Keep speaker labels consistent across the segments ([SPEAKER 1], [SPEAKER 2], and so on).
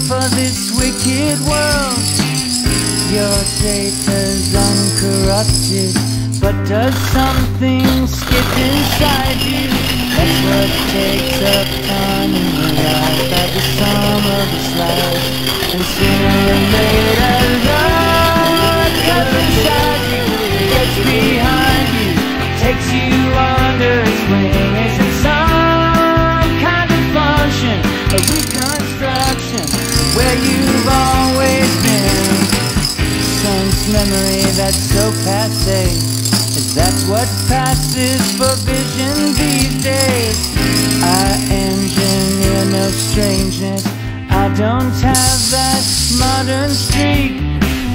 [SPEAKER 1] for this wicked world. Your data's uncorrupted, but does something skip inside you? That's what takes up time in your life at the sum of its life. And sooner or later, love comes inside you, gets behind you, takes you under its wing. Is it some kind of function, a reconstruction of where you've always been? Sense memory that's so passe, is that what passes for vision these days? I engineer no strangeness, I don't have that modern streak.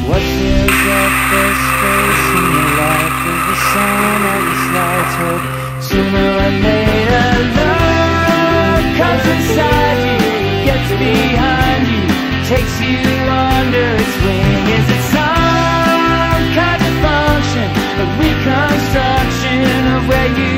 [SPEAKER 1] What fills up the space in your life is the sun of its lights. Hope sooner or later love comes inside you, gets behind you, takes you under its wing. Is it some kind of function, a reconstruction of where you